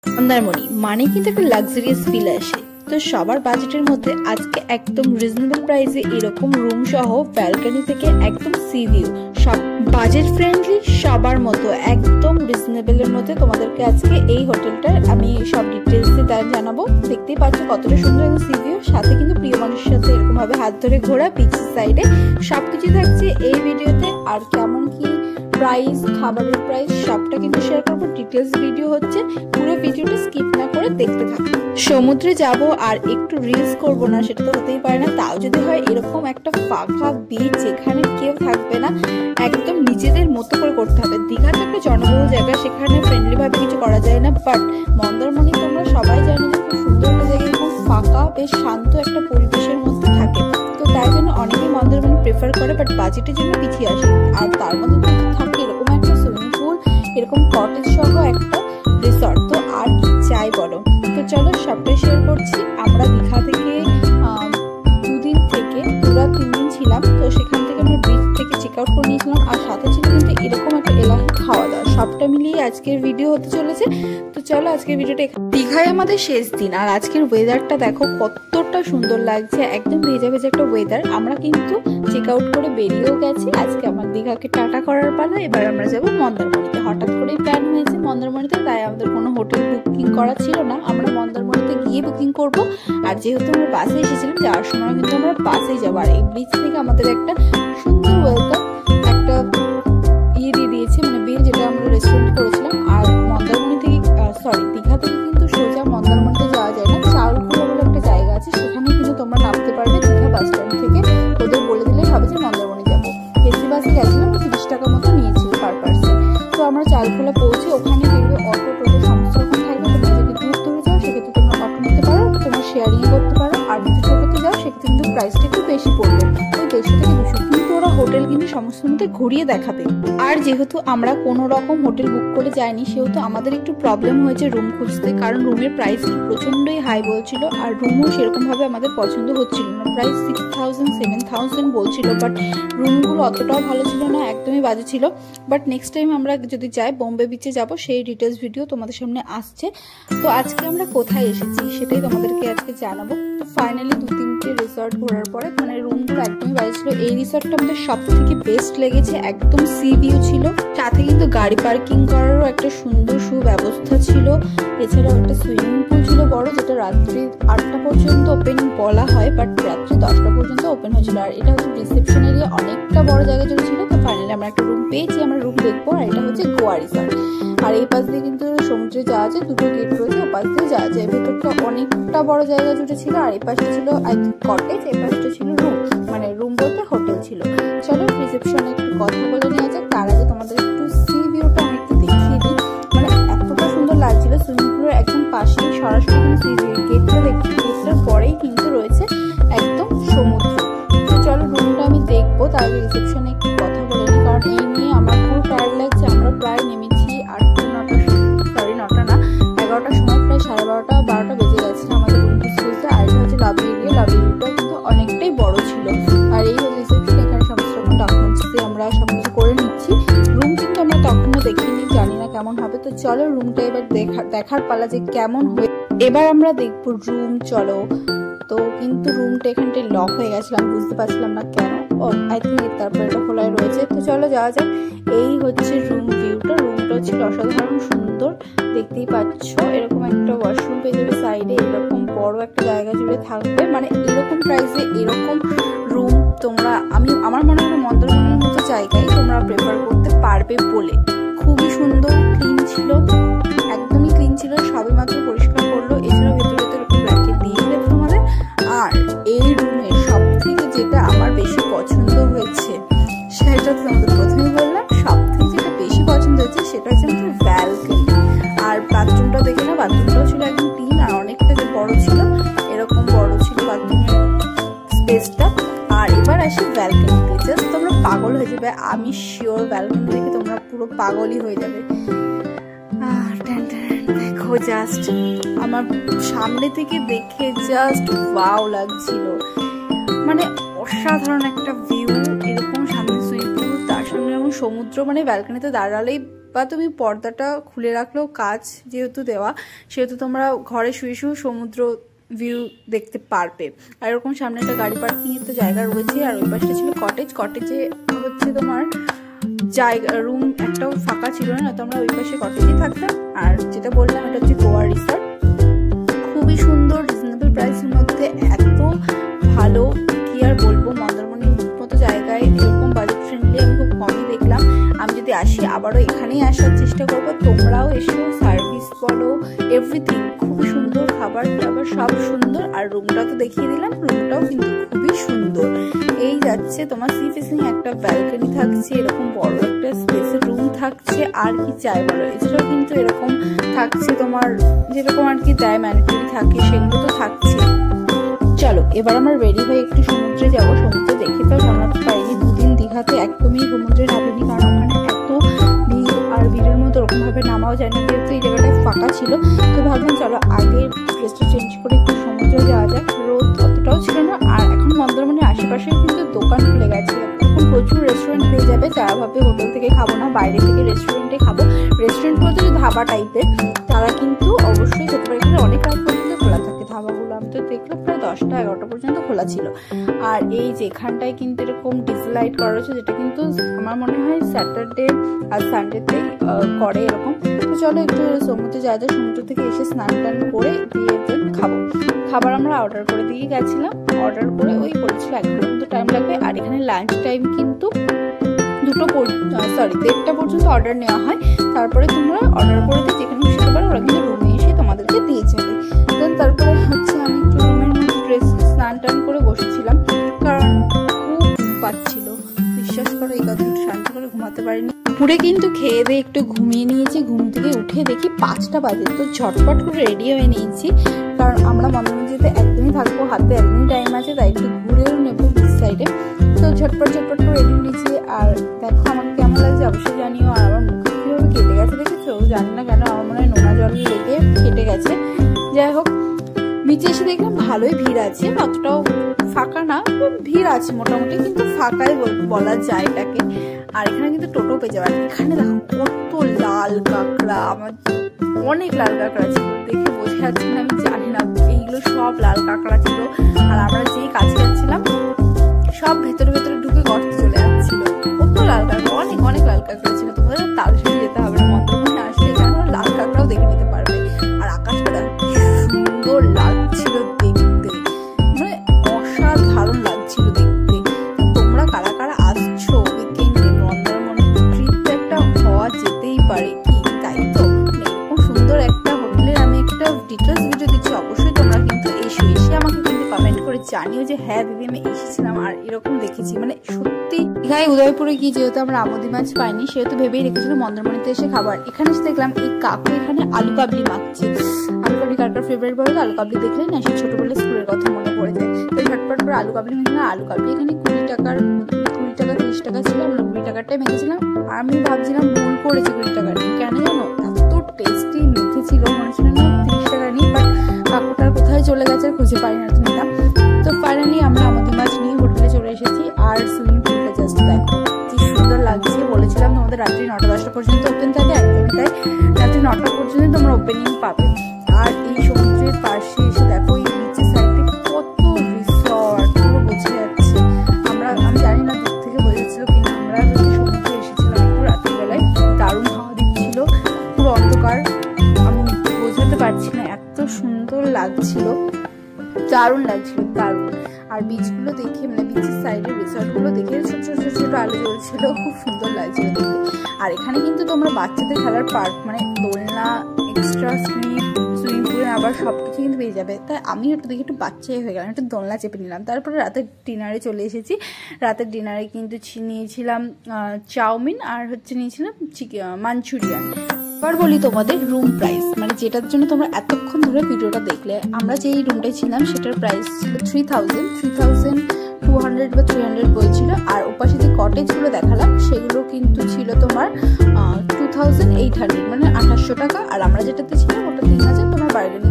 মন্দারমণি মানে কিন্তু একটা লাক্সারিয়াস ফিল আসে। তো সবার বাজেটের মধ্যে আজকে একদম রিজনেবল প্রাইসে এরকম রুম সহ ব্যালকনি থেকে একদম সি ভিউ, সব বাজেট ফ্রেন্ডলি, সবার মতো একদম রিজনেবলের মধ্যে তোমাদেরকে আজকে এই হোটেলটার আমি সব ডিটেলসে জানাবো। দেখতেই পাচ্ছ কতটা সুন্দর এবং সি ভিউ, সাথে কিন্তু প্রিয় মানুষের সাথে এরকম ভাবে হাত ধরে ঘোরা, বিচের সাইডে সবকিছু থাকছে এই ভিডিওতে। আর কেমন কি প্রাইস, খাবারের প্রাইস সবটা কিন্তু শেয়ার করবো। ডিটেলস ভিডিও হচ্ছে, পুরো ভিডিওটা স্কিপ না করে দেখতে থাকো। সমুদ্রে যাব আর একটু রিলস করব না, সেটা তো হতেই পারে না। তাও যদি হয় এরকম একটা ফাঁকা বিচ যেখানে কেউ থাকবে না, একদম নিজেদের মতো করে করতে হবে। দীঘা তো একটা জনবহুল জায়গা, সেখানে ফ্রেন্ডলি ভাবে কিছু করা যায় না, বাট মন্দারমণি তোমরা সবাই জানো যে খুব সুন্দর একটা জায়গা, খুব ফাঁকা, বেশ শান্ত একটা পরিবেশের মধ্যে থাকে। তো তাই জন্য অনেকেই মন্দারমণি প্রেফার করে, বাট বাজেটের জন্য পিছিয়ে আসে। আর তার মধ্যে থাকে এরকম একটা সুইমিং পুল, এরকম কটেজ সহ একটা রিসর্ট, তো আর কি চাই বলো। তো চলো সবটাই শেয়ার করছি। আমরা দীঘা থেকে 2 দিন থেকে পুরো 3 দিন ছিলাম। তো সেখান থেকে আমরা বিচ থেকে চেক আউট করে নিয়েছিলাম, আর সাথে ছিল কিন্তু এরকম একটা এলাহি খাওয়া দাওয়া। সবটা মিলিয়ে আজকের ভিডিও হতে চলেছে। তো চলো আজকের ভিডিওটা, দীঘায় আমাদের শেষ দিন, আর আজকের ওয়েদারটা দেখো কতটা সুন্দর লাগছে, একদম ভেজা ভেজা একটা ওয়েদার। আমরা কিন্তু চেক আউট করে বেরিয়েও গেছি। আজকে আমার দীঘাকে টাটা করার পালা। এবার আমরা যাব মন্দারমণিতে। হঠাৎ করেই প্ল্যান হয়েছে মন্দারমণিতে, তাই আমাদের কোনো হোটেল বুকিং করা ছিল না, আমরা মন্দারমণিতে গিয়ে বুকিং করব। আর যেহেতু আমরা বাসে এসেছিলাম, যাওয়ার সময় কিন্তু আমরা বাসেই যাবো। আর এই ব্রিজ থেকে আমাদের একটা সুন্দর ওয়েলকাম, একটা দিয়ে দিয়েছে, মানে বিল, যেটা আমরা রেস্টুরেন্ট করেছিলাম। আর মন্দারমণি থেকে দীঘা থেকে কিন্তু সোজা মন্দারমণিতে যাওয়া যায় না, চাউলকুড়া বলে একটা জায়গা আছে, সেখানে কিন্তু তোমরা নামতে পারবে দীঘা বাস স্ট্যান্ড থেকে। ওদের বলে দিলেই হবে যে মন্দারমণি যাবো। এসি বাসে গেছিলাম, 30 টাকা মতো নিয়েছিল পার পার্সন। তো আমরা চাউলকুড়া পৌঁছে ওখানে দেখবে অটো টোটো সমস্ত রকম থাকবে। তোমরা যদি দূর দূরে যাও সেক্ষেত্রে তোমরা অটো নিতে পারো, তোমরা শেয়ারিং করতে পারো। আর যদি টোটোতে যাও সেক্ষেত্রে কিন্তু প্রাইসটা একটু বেশি পড়বে, ওই 150 থেকে 200। কিন্তু ওরা হোটেল কিন্তু সমস্ত মধ্যে ঘুরিয়ে দেখাবে। আর যেহেতু আমরা কোনো রকম হোটেল বুক করে যাইনি, সেহেতু আমাদের একটু প্রবলেম হয়েছে রুম খুঁজতে, কারণ রুমের প্রাইস প্রচন্ডই হাই বলছিল। আর রুমও সেরকম ভাবে আমাদের পছন্দ হচ্ছিল না, প্রাইস 6000 7000 বলছিল, বাট রুমগুলো অতটাও ভালো ছিল না, একদমই বাজে ছিল। বাট নেক্সট টাইম আমরা যদি যাই বোম্বে বিচে যাব, সেই ডিটেলস ভিডিও তোমাদের সামনে আসছে। তো আজকে আমরা কোথায় এসেছি সেটাই তোমাদেরকে আজকে জানাবো। তো ফাইনালি 2-3টে রিসর্ট ঘোরার পরে, মানে রুমগুলো একদমই বাজে ছিল। এই রিসর্টটা আমাদের সব থেকে বেস্ট লেগেছে, একদম সি ভিউ ছিল, সাথে কিন্তু গাড়ি পার্কিং করারও একটা সুন্দর সুব্যবস্থা ছিল। এছাড়াও একটা সুইমিং পুল ছিল বড়, যেটা রাত্রি 8টা পর্যন্ত ওপেন বলা হয়, বাট রাত্রি 10টা পর্যন্ত ওপেন হয়েছিল। আর এটা হচ্ছে রিসেপশন এরিয়া, অনেকটা বড় জায়গা জুড়ে ছিল। তো ফাইনালি আমরা একটা রুম পেয়েছি, আমরা রুম দেখবো। আর এটা হচ্ছে গোয়া রিসর্ট। আর এই পাশ দিয়ে কিন্তু সমুদ্রে যাওয়া যায়, 2টো গেট রয়েছে, ও পাশ দিয়ে যাওয়া যায়। ভেতরটা অনেকটা বড় জায়গা জুড়ে ছিল। আর এই পাশে ছিল কটেজ, এই পাশটা ছিল রুম, মানে রুম বলতে হোটেল ছিল। চলো রিসেপশনে একটু কথা বলে নেওয়া যাক। তার আগে তোমাদের একটু সি ভিউটা আমি একটু দেখিয়ে দিই, মানে এতটা সুন্দর লাগছিল। সুইমিং পুলের একদম পাশেই সরাসরি কিন্তু সি ভিউ, গেটটা দেখছি, গেটটার পরেই কিন্তু রয়েছে একদম সমুদ্র। তো চলো রুমটা আমি দেখবো, তার আগে রিসেপশনে একটু কথা বলে নিই, কারণ এই নিয়ে আমার পুরো টায়ার্ড লাগছে। আমরা প্রায় নেমেছি 11টার সময়, প্রায় 12:30 বেজে গেছে আমাদের রুম খুঁজতে। আর এটা হচ্ছে লাভলি এরিয়া, লাভলি এরিয়াটা কিন্তু অনেকটাই বড় ছিল। আর এই হচ্ছে রিসেপশন, এখানে সমস্ত রকম ডকুমেন্টস দিয়ে আমরা সবকিছু করে নিচ্ছি। রুম কিন্তু আমরা তখনও দেখিনি, জানি না কেমন হবে। তো চলো রুমটা এবার দেখার পালা যে কেমন হয়ে। এবার আমরা দেখবো রুম, চলো। তো কিন্তু রুমটা এখানটায় লক হয়ে গেছিলাম, বুঝতে পারছিলাম না কেন। আই থিঙ্ক তারপরে এটা খোলাই রয়েছে। তো চলো যাওয়া যাক। এই হচ্ছে রুম ভিউটা। রুমটা ছিল অসাধারণ সুন্দর, দেখতেই পাচ্ছ। এরকম একটা ওয়াশরুম পেয়ে যাবে সাইডে, এরকম বড় একটা জায়গা জুড়ে থাকবে। মানে এরকম প্রাইসে এরকম রুম তোমরা, আমার মনে হয় মন্দারমণির মতো জায়গায় তোমরা প্রেফার করতে পারবে বলে। খুবই সুন্দর, ক্লিন ছিল, একদমই ক্লিন ছিল, সবে মাত্র পরিষ্কার করলো। এছাড়াও ভেতরে একটু ব্ল্যাঙ্কেট দিয়ে দেবে তোমাদের। আর এই রুমে সব থেকে যেটা আমার বেশি পছন্দ হয়েছে, সেটা তোমাদের প্রথমেই বললাম, সব থেকে যেটা বেশি পছন্দ হয়েছে সেটা হচ্ছে আমাদের ব্যালকনি। আর বাথরুমটাও দেখে না, বাথরুমটাও ছিল একদম ক্লিন, আর অনেকটা যে বড় ছিল, এরকম বড় ছিল বাথরুমের স্পেসটা। আর এবার আসি ব্যালকনিতে, জাস্ট তোমরা পাগল হয়ে যাবে, আমি শিওর ব্যালকনি দেখে তোমরা পুরো পাগলই হয়ে যাবে। দেখো জাস্ট আমার সামনে থেকে দেখে জাস্ট ওয়াও লাগছিল, মানে অসাধারণ একটা ভিউ। এরকম সামনে সুইমিং পুল, তার সামনে এরকম সমুদ্র, মানে ব্যালকনিতে দাঁড়ালেই বা তুমি পর্দাটা খুলে রাখলেও কাজ যেহেতু দেওয়া, সেহেতু তোমরা ঘরে শুয়ে শুয়ে সমুদ্র ভিউ দেখতে পারবে। আর এরকম সামনে একটা গাড়ি পার্কিং এর তো জায়গা রয়েছে। আর ওই পাশটা ছিল কটেজ। কটেজে হচ্ছে তোমার জায়গা রুম একটাও ফাঁকা ছিল না, তো আমরা ওই পাশে কটেজে থাকতাম। আর যেটা বললাম এটা হচ্ছে গোয়া রিসর্ট, খুবই সুন্দর, রিজনেবল প্রাইসের মধ্যে এত ভালো কি আর বলবো। মন্দারমণির মতো জায়গায় এরকম বাজেট ফ্রেন্ডলি আমি খুব কমই দেখলাম। আমি যদি আসি আবারও এখানেই আসার চেষ্টা করবো, তোমরাও এসো। সার্ভিস বলো, এভরিথিং খুবই সুন্দর, খাবার টাবার সব সুন্দর। আর রুমটা তো দেখিয়ে দিলাম, রুমটাও কিন্তু খুবই সুন্দর। এই যাচ্ছে তোমার সি ফেসিং একটা ব্যালকনি থাকছে, এরকম বড় একটা স্পেসের রুম থাকছে। আর কি চাই বলো, এছাড়াও কিন্তু এরকম থাকছে তোমার যেরকম আর কি দেয় ম্যানিকুরি থাকে সেগুলো তো থাকছে। চলো এবার আমরা রেডি হয়ে একটু সমুদ্রে যাবো। সমুদ্রে দেখে তো জানাতে পারিনি, দুদিন দীঘাতে একদমই সমুদ্রে নামিনি, কারণ ওখানে এত ভিড়, আর ভিড়ের মধ্যে ওরকম ভাবে নামাও যায় না, যেহেতু এই জায়গাটা ফাঁকা ছিল। তো ভাবলাম চলো আগে ড্রেসটা চেঞ্জ করে একটু সমুদ্রে যাওয়া যাক। রোদ অতটাও ছিল না। আর এখন মন্দারমণির আশেপাশে কিন্তু দোকান খুলে গেছে, এখন প্রচুর রেস্টুরেন্ট পেয়ে যাবে। যারা ভাবে হোটেল থেকে খাবো না, বাইরে থেকে রেস্টুরেন্টে খাবো, রেস্টুরেন্ট বলতে যে ধাবা টাইপের, তারা কিন্তু অবশ্যই খেতে পারে। এখানে অনেক রাত পর্যন্ত খোলা থাকে ধাবাগুলো। আমি তো দেখলাম প্রায় 10টা 11টা পর্যন্ত খোলা ছিল। আর এই যেখানটায় কিন্তু এরকম ডিজে লাইট করা রয়েছে, যেটা কিন্তু আমার মনে হয় স্যাটারডে আর সানডেতেই করে এরকম। তো চলো একটু সমুদ্রে যাওয়া যায়। সমুদ্র থেকে এসে স্নান টান করে দিয়ে খাবো। খাবার আমরা অর্ডার করে দিয়ে গেছিলাম, অর্ডার করে ওই বলেছিল 1 ঘন্টা মতো টাইম লাগবে। আর এখানে লাঞ্চ টাইম কিন্তু 1:30 পর্যন্ত অর্ডার নেওয়া হয়। তারপরে তোমরা অর্ডার করে দিয়ে যেখানে বসতে পারো, ওরা কিন্তু রুমে এসে তোমাদেরকে দিয়ে যাবে। দেন তারপরে হচ্ছে আমি একটু রুমের মধ্যে ড্রেস স্নান টান করে বসেছিলাম, কারণ খুব পাচ্ছিল। বিশ্বাস করো এই কথা, একটু শান্তি করে ঘুমাতে পারিনি। পুরে কিন্তু খেয়ে দিয়ে একটু ঘুমিয়ে নিয়েছি। ঘুম থেকে উঠে দেখি 5টা বাজে। তো ঝটপট করে রেডি হয়ে নিয়েছি, কারণ আমরা মন্দারমণি যেতে একদিনই থাকবো, হাতে একদিনই টাইম আছে, তাই একটু ঘুরেও নেবো বিচ সাইডে। তো ঝটপট করে রেডি নিয়েছি। আর দেখো আমাকে কেমন লাগছে অবশ্যই জানিও। আর আমার মুখে কীভাবে কেটে গেছে দেখেছো, জানি না কেন, আমার মনে হয় নোনা জল লেগে কেটে গেছে। যাই হোক, বিচে এসে দেখলাম ভালোই ভিড় আছে, অতটাও ফাঁকা না, ভিড় আছে মোটামুটি, কিন্তু ফাঁকাই বলা যায় এটাকে। আর এখানে কিন্তু টোটো পেয়ে যাবে। এখানে দেখো কত লাল কাঁকড়া, আমার অনেক লাল কাঁকড়া ছিল, দেখে বোঝা যাচ্ছে না, আমি জানি না, এইগুলো সব লাল কাঁকড়া ছিল। আর আমরা যেই কাছে যাচ্ছিলাম সব ভেতরে ভেতরে ঢুকে গর্তে চলে যাচ্ছিল। কত লাল কাঁকড়া, অনেক লাল কাঁকড়া ছিল। তোমাদের তাদের সাথে যেতে হবে না, মন্দারমণি আসলে এখানে লাল কাঁকড়াও দেখে নিতে পারবে। আর আকাশটা সুন্দর লাগছিল দেখতে, মানে অসাধারণ লাগছিল দেখতে। তোমরা কারা কারা আসছো উইকেন্ডে মন্দারমণি, ট্রিপ তো একটা হওয়া যেতেই পারে, কি তাই তো? এরকম সুন্দর একটা হোটেলের আমি একটা ডিটেলস ভিডিও দিচ্ছি, অবশ্যই তোমরা কিন্তু এসে আমাকে কিন্তু কমেন্ট করে জানিও যে হ্যাঁ দিদি আমি এসেছিলাম আর এরকম দেখেছি। মানে সত্যি এখানে উদয়পুরে গিয়ে যেহেতু আমরা আমোদি মাছ পাইনি, সেহেতু ভেবেই রেখেছিলাম মন্দারমণিতে এসে খাবার। এখানে এসে দেখলাম এই কাকু এখানে আলু কাবলি মাখছে। আলু কাবলি কার ফেভারিট বলো তো? আলু কাবলি দেখলে না সেই ছোটবেলায় স্কুলের কথা মনে পড়ে যায়। তো ঝটপট করে আলু কাবলি মেখে, আলু কাবলি এখানে 20 টাকা 30 টাকা ছিল। আমরা 20 টাকারটাই মেখেছিলাম। আর আমি ভাবছিলাম ভুল করেছি 20 টাকা নিয়ে, কেন জানো, এত টেস্টি মেখেছিল, মনে ছিল না 30 টাকা নিয়ে। বাট কাকুটার কোথায় চলে গেছে খুঁজে পাই না নিতাম। তো ফাইনালি আমরা আমাদের মাছ নিয়ে হোটেলে চলে এসেছি। আর সুইমিং পুলটা জাস্ট দেখো কি সুন্দর লাগছে। বলেছিলাম তোমাদের রাত্রি 9টা-10টা পর্যন্ত ওপেন থাকে, একদমই তাই, রাত্রি 9টা পর্যন্ত তোমরা ওপেনিং পাবে। আর এই সমুদ্রের পাশে এসে দেখো এই বিচের সাইডে কত রিসর্ট, পুরো বোঝা যাচ্ছে। আমি জানি না দূর থেকে বোঝাচ্ছিল কিনা, আমরা যদি সমুদ্রে এসেছিলাম একটু রাতের বেলায়, দারুণ হাওয়া দিচ্ছিল, পুরো অন্ধকার, আমি বোঝাতে পারছি না, এত সুন্দর লাগছিল, দারুণ লাগছিল, দারুণ। আর বিচগুলো দেখে, মানে বিচের সাইডের রিসর্টগুলো দেখে ছোট ছোট ছোট আলো জ্বলছিল, খুব সুন্দর লাগছিল দেখতে। আর এখানে কিন্তু তোমরা বাচ্চাদের খেলার পার্ক, মানে দোলনা, এক্সট্রা স্লিপ, সুইমিং পুল, আবার সব কিছু কিন্তু পেয়ে যাবে। তাই আমি একটু দেখে একটু বাচ্চাই হয়ে গেলাম, একটু দোলনা চেপে নিলাম। তারপরে রাতের ডিনারে চলে এসেছি। রাতের ডিনারে কিন্তু নিয়েছিলাম চাউমিন, আর হচ্ছে নিয়েছিলাম মাঞ্চুরিয়ান। এবার বলি তোমাদের রুম প্রাইস, মানে যেটার জন্য তোমরা এতক্ষণ ধরে ভিডিওটা দেখলে। আমরা যেই রুমটায় ছিলাম সেটার প্রাইস ছিল 3200 বা 300 বলছিল। আর ওপাশে যে কটেজগুলো দেখালাম সেগুলো কিন্তু ছিল তোমার 2800, মানে 2800 টাকা। আর আমরা যেটাতে ছিলাম ওটা 3000, তোমার বার্গেনিং